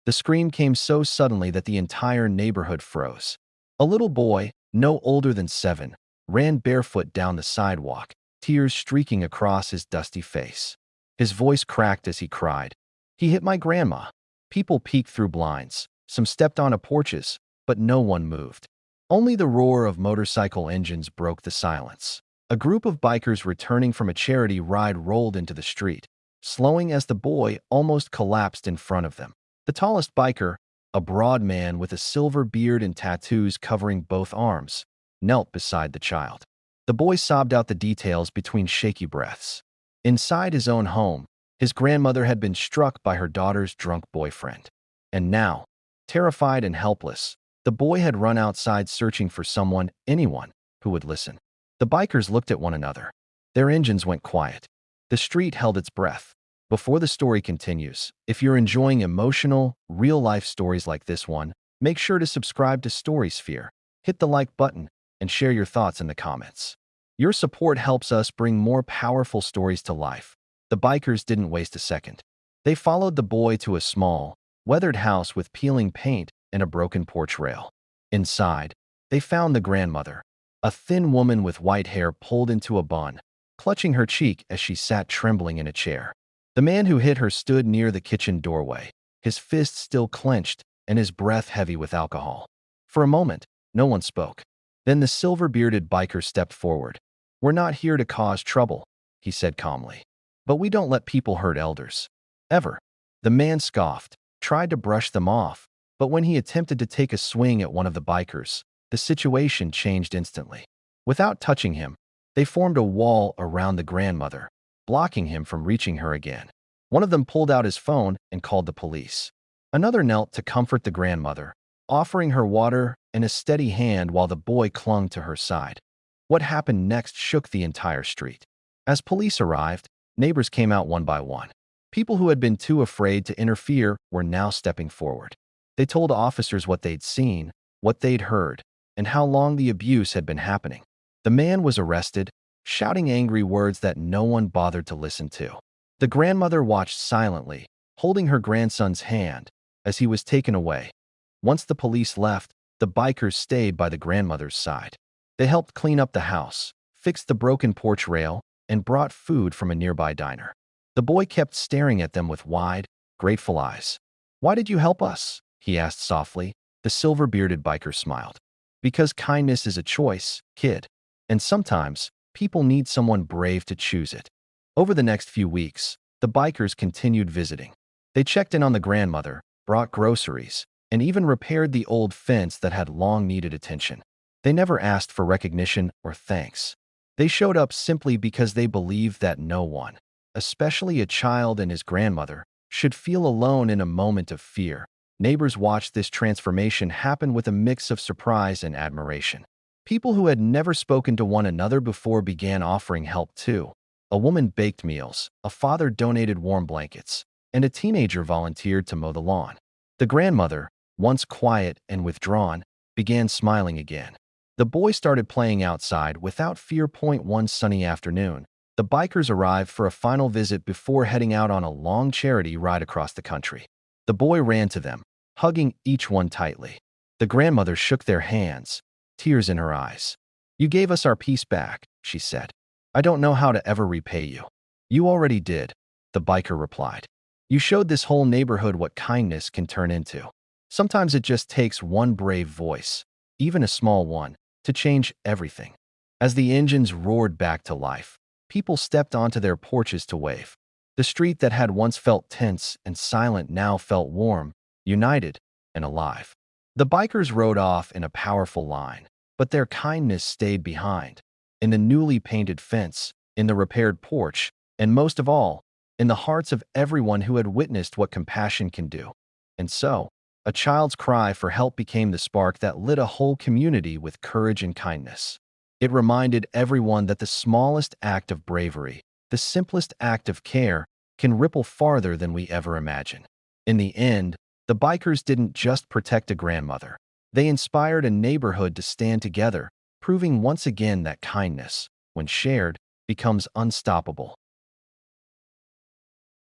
The scream came so suddenly that the entire neighborhood froze. A little boy, no older than 7, ran barefoot down the sidewalk, tears streaking across his dusty face. His voice cracked as he cried, "He hit my grandma." People peeked through blinds. Some stepped onto porches, but no one moved. Only the roar of motorcycle engines broke the silence. A group of bikers returning from a charity ride rolled into the street, slowing as the boy almost collapsed in front of them. The tallest biker, a broad man with a silver beard and tattoos covering both arms, knelt beside the child. The boy sobbed out the details between shaky breaths. Inside his own home, his grandmother had been struck by her daughter's drunk boyfriend. And now, terrified and helpless, the boy had run outside searching for anyone, who would listen. The bikers looked at one another. Their engines went quiet. The street held its breath. Before the story continues, if you're enjoying emotional, real-life stories like this one, make sure to subscribe to StorySphere, hit the like button, and share your thoughts in the comments. Your support helps us bring more powerful stories to life. The bikers didn't waste a second. They followed the boy to a small, weathered house with peeling paint and a broken porch rail. Inside, they found the grandmother, a thin woman with white hair pulled into a bun, clutching her cheek as she sat trembling in a chair. The man who hit her stood near the kitchen doorway, his fists still clenched and his breath heavy with alcohol. For a moment, no one spoke. Then the silver-bearded biker stepped forward. "We're not here to cause trouble," he said calmly. "But we don't let people hurt elders. Ever." The man scoffed, tried to brush them off, but when he attempted to take a swing at one of the bikers, the situation changed instantly. Without touching him, they formed a wall around the grandmother, blocking him from reaching her again. One of them pulled out his phone and called the police. Another knelt to comfort the grandmother, offering her water and a steady hand while the boy clung to her side. What happened next shook the entire street. As police arrived, neighbors came out one by one. People who had been too afraid to interfere were now stepping forward. They told officers what they'd seen, what they'd heard, and how long the abuse had been happening. The man was arrested, shouting angry words that no one bothered to listen to. The grandmother watched silently, holding her grandson's hand, as he was taken away. Once the police left, the bikers stayed by the grandmother's side. They helped clean up the house, fixed the broken porch rail, and brought food from a nearby diner. The boy kept staring at them with wide, grateful eyes. "Why did you help us?" he asked softly. The silver-bearded biker smiled. "Because kindness is a choice, kid. And sometimes, people need someone brave to choose it." Over the next few weeks, the bikers continued visiting. They checked in on the grandmother, brought groceries, and even repaired the old fence that had long needed attention. They never asked for recognition or thanks. They showed up simply because they believed that no one, especially a child and his grandmother, should feel alone in a moment of fear. Neighbors watched this transformation happen with a mix of surprise and admiration. People who had never spoken to one another before began offering help too. A woman baked meals, a father donated warm blankets, and a teenager volunteered to mow the lawn. The grandmother, once quiet and withdrawn, began smiling again. The boy started playing outside without fear. One sunny afternoon, the bikers arrived for a final visit before heading out on a long charity ride across the country. The boy ran to them, hugging each one tightly. The grandmother shook their hands, tears in her eyes. "You gave us our peace back," she said. "I don't know how to ever repay you." "You already did," the biker replied. "You showed this whole neighborhood what kindness can turn into. Sometimes it just takes one brave voice, even a small one, to change everything." As the engines roared back to life, people stepped onto their porches to wave. The street that had once felt tense and silent now felt warm, united, and alive. The bikers rode off in a powerful line, but their kindness stayed behind. In the newly painted fence, in the repaired porch, and most of all, in the hearts of everyone who had witnessed what compassion can do. And so, a child's cry for help became the spark that lit a whole community with courage and kindness. It reminded everyone that the smallest act of bravery, the simplest act of care, can ripple farther than we ever imagine. In the end, the bikers didn't just protect a grandmother. They inspired a neighborhood to stand together, proving once again that kindness, when shared, becomes unstoppable.